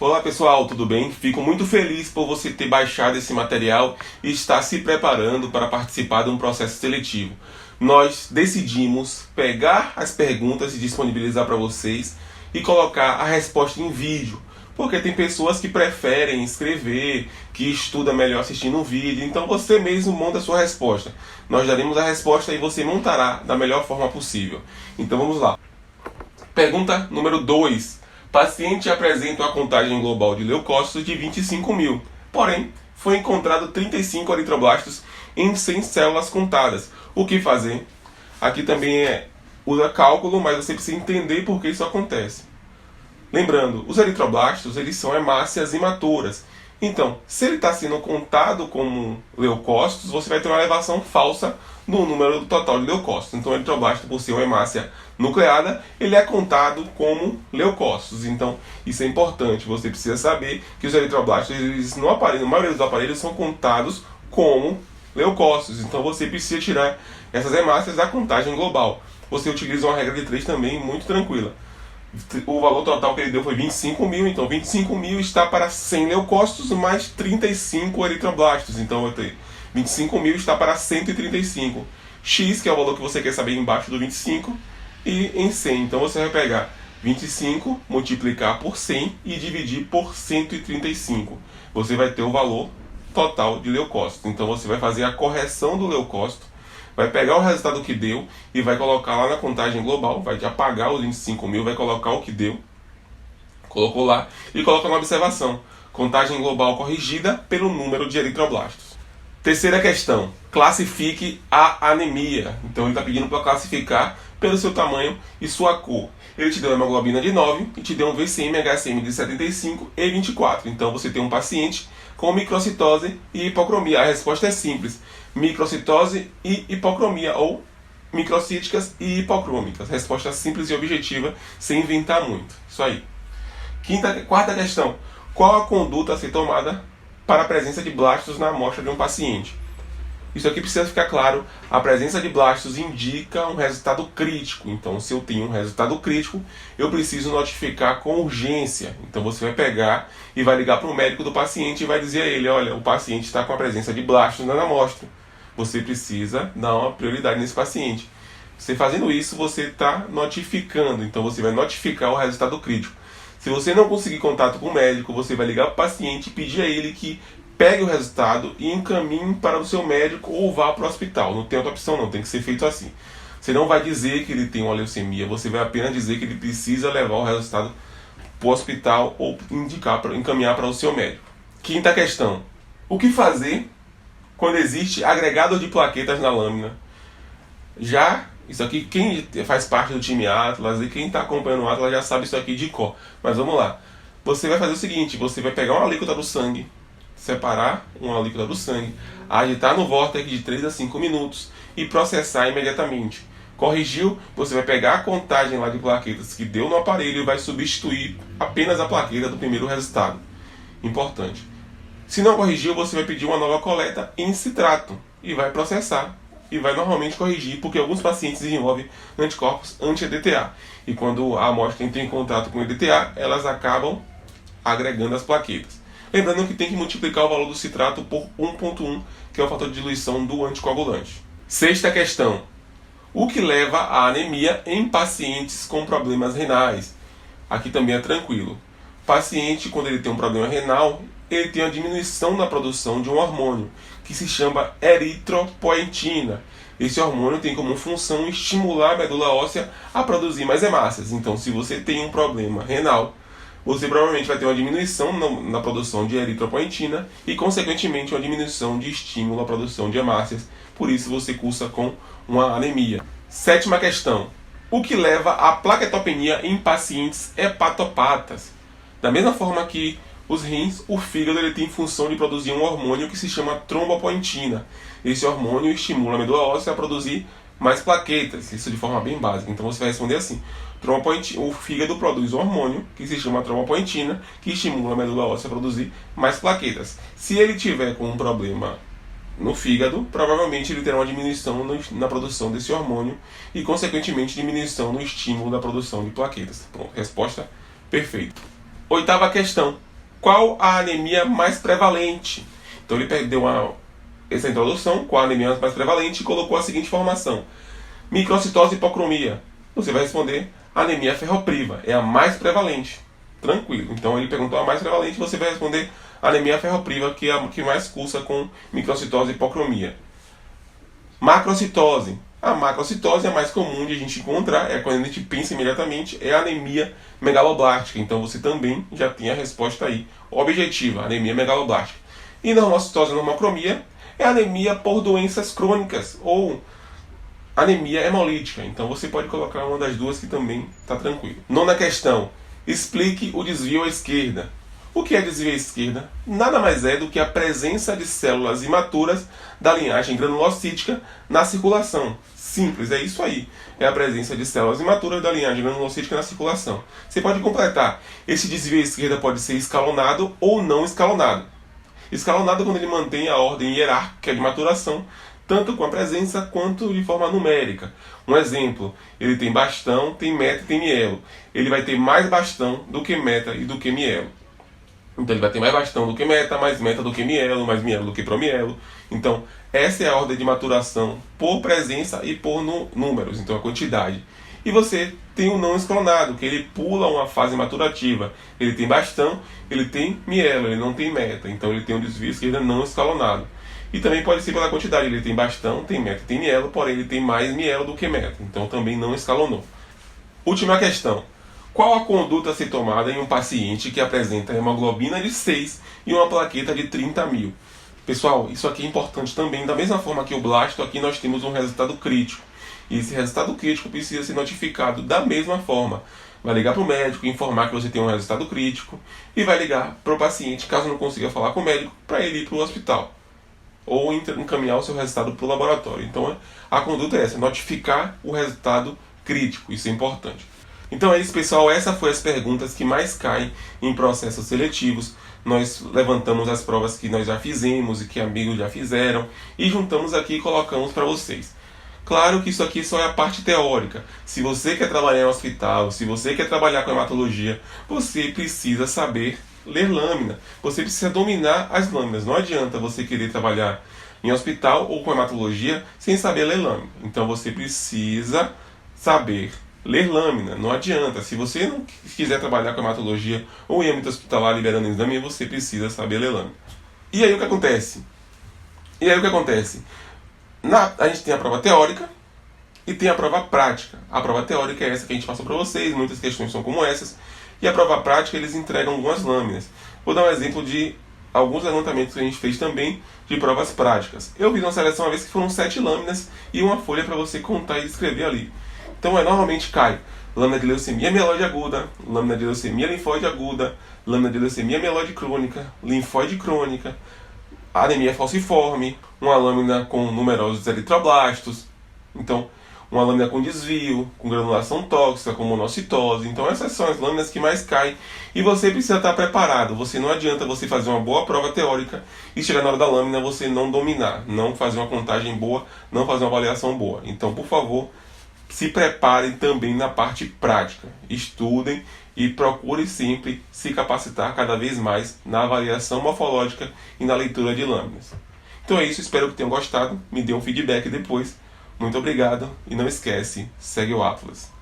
Olá pessoal, tudo bem? Fico muito feliz por você ter baixado esse material e estar se preparando para participar de um processo seletivo. Nós decidimos pegar as perguntas e disponibilizar para vocês e colocar a resposta em vídeo, porque tem pessoas que preferem escrever, que estudam melhor assistindo um vídeo, então você mesmo monta a sua resposta. Nós daremos a resposta e você montará da melhor forma possível. Então vamos lá. Pergunta número 2. Paciente apresenta uma contagem global de leucócitos de 25.000, porém foi encontrado 35 eritroblastos em 100 células contadas. O que fazer? Aqui também usa cálculo, mas você precisa entender por que isso acontece. Lembrando, os eritroblastos eles são hemácias imaturas. Então, se ele está sendo contado como leucócitos, você vai ter uma elevação falsa no número total de leucócitos. Então, o eritroblasto, por ser uma hemácia nucleada, ele é contado como leucócitos. Então, isso é importante. Você precisa saber que os eritroblastos, eles no aparelho, na maioria dos aparelhos, são contados como leucócitos. Então, você precisa tirar essas hemácias da contagem global. Você utiliza uma regra de 3 também, muito tranquila. O valor total que ele deu foi 25.000, então 25.000 está para 100 leucócitos mais 35 eritroblastos. Então eu vou ter 25.000 está para 135. X, que é o valor que você quer saber embaixo do 25, e em 100. Então você vai pegar 25, multiplicar por 100 e dividir por 135. Você vai ter o valor total de leucócitos. Então você vai fazer a correção do leucócito, vai pegar o resultado que deu e vai colocar lá na contagem global, vai apagar os 25.000, vai colocar o que deu, colocou lá e coloca na observação, contagem global corrigida pelo número de eritroblastos. Terceira questão, classifique a anemia. Então ele está pedindo para classificar pelo seu tamanho e sua cor. Ele te deu uma hemoglobina de 9 e te deu um VCM/HCM de 75 e 24. Então você tem um paciente com microcitose e hipocromia. A resposta é simples. Microcitose e hipocromia, ou microcíticas e hipocrômicas. Resposta simples e objetiva, sem inventar muito. Isso aí. Quarta questão. Qual a conduta a ser tomada para a presença de blastos na amostra de um paciente? Isso aqui precisa ficar claro. A presença de blastos indica um resultado crítico. Então, se eu tenho um resultado crítico, eu preciso notificar com urgência. Então, você vai pegar e vai ligar para o médico do paciente e vai dizer a ele: olha, o paciente está com a presença de blastos na amostra. Você precisa dar uma prioridade nesse paciente. Você fazendo isso, você está notificando. Então, você vai notificar o resultado crítico. Se você não conseguir contato com o médico, você vai ligar para o paciente e pedir a ele que pegue o resultado e encaminhe para o seu médico ou vá para o hospital. Não tem outra opção não, tem que ser feito assim. Você não vai dizer que ele tem uma leucemia, você vai apenas dizer que ele precisa levar o resultado para o hospital ou encaminhar para o seu médico. Quinta questão. O que fazer quando existe agregado de plaquetas na lâmina? Isso aqui, quem faz parte do time Atlas e quem está acompanhando o Atlas já sabe isso aqui de cor. Mas vamos lá. Você vai fazer o seguinte, você vai pegar uma alíquota do sangue, separar uma alíquota do sangue, agitar no vórtice de 3 a 5 minutos e processar imediatamente. Corrigiu, você vai pegar a contagem lá de plaquetas que deu no aparelho e vai substituir apenas a plaqueta do primeiro resultado. Importante. Se não corrigiu, você vai pedir uma nova coleta em citrato e vai processar e vai normalmente corrigir, porque alguns pacientes desenvolvem anticorpos anti-EDTA. E quando a amostra entra em contato com o EDTA, elas acabam agregando as plaquetas. Lembrando que tem que multiplicar o valor do citrato por 1,1, que é o fator de diluição do anticoagulante. Sexta questão. O que leva à anemia em pacientes com problemas renais? Aqui também é tranquilo. O paciente, quando ele tem um problema renal, ele tem a diminuição na produção de um hormônio, que se chama eritropoetina. Esse hormônio tem como função estimular a medula óssea a produzir mais hemácias. Então, se você tem um problema renal, você provavelmente vai ter uma diminuição na produção de eritropoetina e, consequentemente, uma diminuição de estímulo à produção de hemácias. Por isso, você cursa com uma anemia. Sétima questão. O que leva à plaquetopenia em pacientes hepatopatas? Da mesma forma que os rins, o fígado ele tem função de produzir um hormônio que se chama trombopoetina. Esse hormônio estimula a medula óssea a produzir mais plaquetas, isso de forma bem básica. Então você vai responder assim: o fígado produz um hormônio que se chama trombopoetina, que estimula a medula óssea a produzir mais plaquetas. Se ele tiver com um problema no fígado, provavelmente ele terá uma diminuição na produção desse hormônio e, consequentemente, diminuição no estímulo da produção de plaquetas. Pronto, resposta perfeita. Oitava questão. Qual a anemia mais prevalente? Então ele deu essa introdução, qual a anemia mais prevalente, e colocou a seguinte informação: microcitose e hipocromia. Você vai responder anemia ferropriva, é a mais prevalente. Tranquilo. Então ele perguntou a mais prevalente, você vai responder anemia ferropriva, que é a que mais cursa com microcitose e hipocromia. Macrocitose. A macrocitose é a mais comum de a gente encontrar, é quando a gente pensa imediatamente, é a anemia megaloblástica. Então você também já tem a resposta aí objetiva, anemia megaloblástica. E normocitose e normocromia é anemia por doenças crônicas ou anemia hemolítica. Então você pode colocar uma das duas que também está tranquilo. Nona questão. Explique o desvio à esquerda. O que é desvio à esquerda? Nada mais é do que a presença de células imaturas da linhagem granulocítica na circulação. Simples, é isso aí. É a presença de células imaturas da linhagem granulocítica na circulação. Você pode completar. Esse desvio à esquerda pode ser escalonado ou não escalonado. Escalonado quando ele mantém a ordem hierárquica de maturação, tanto com a presença quanto de forma numérica. Um exemplo, ele tem bastão, tem meta e tem mielo. Ele vai ter mais bastão do que meta e do que mielo. Então ele vai ter mais bastão do que meta, mais meta do que mielo, mais mielo do que promielo. Então essa é a ordem de maturação por presença e por números, então a quantidade. E você tem o não escalonado, que ele pula uma fase maturativa. Ele tem bastão, ele tem mielo, ele não tem meta. Então ele tem um desvio à esquerda não escalonado. E também pode ser pela quantidade, ele tem bastão, tem meta, tem mielo, porém ele tem mais mielo do que meta. Então também não escalonou. Última questão. Qual a conduta a ser tomada em um paciente que apresenta hemoglobina de 6 e uma plaqueta de 30.000? Pessoal, isso aqui é importante também. Da mesma forma que o blasto, aqui nós temos um resultado crítico. E esse resultado crítico precisa ser notificado da mesma forma. Vai ligar para o médico, informar que você tem um resultado crítico e vai ligar para o paciente, caso não consiga falar com o médico, para ele ir para o hospital. Ou encaminhar o seu resultado para o laboratório. Então a conduta é essa, notificar o resultado crítico. Isso é importante. Então é isso, pessoal. Essas foram as perguntas que mais caem em processos seletivos. Nós levantamos as provas que nós já fizemos e que amigos já fizeram e juntamos aqui e colocamos para vocês. Claro que isso aqui só é a parte teórica. Se você quer trabalhar em hospital, se você quer trabalhar com hematologia, você precisa saber ler lâmina. Você precisa dominar as lâminas. Não adianta você querer trabalhar em hospital ou com hematologia sem saber ler lâmina. Então você precisa saber ler lâmina, não adianta. Se você não quiser trabalhar com hematologia ou em âmbito hospitalar liberando exame, você precisa saber ler lâmina. E aí o que acontece? A gente tem a prova teórica e tem a prova prática. A prova teórica é essa que a gente passou para vocês, muitas questões são como essas. E a prova prática eles entregam algumas lâminas. Vou dar um exemplo de alguns levantamentos que a gente fez também de provas práticas. Eu fiz uma seleção uma vez que foram 7 lâminas e uma folha para você contar e escrever ali. Então normalmente cai lâmina de leucemia mieloide aguda, lâmina de leucemia linfóide aguda, lâmina de leucemia mieloide crônica, linfóide crônica, anemia falciforme, uma lâmina com numerosos eritroblastos, então uma lâmina com desvio, com granulação tóxica, com monocitose. Então essas são as lâminas que mais caem e você precisa estar preparado. Não adianta você fazer uma boa prova teórica e chegar na hora da lâmina você não dominar, não fazer uma contagem boa, não fazer uma avaliação boa. Então, por favor, se preparem também na parte prática. Estudem e procurem sempre se capacitar cada vez mais na avaliação morfológica e na leitura de lâminas. Então é isso, espero que tenham gostado. Me dê um feedback depois. Muito obrigado e não esquece, segue o Atlas.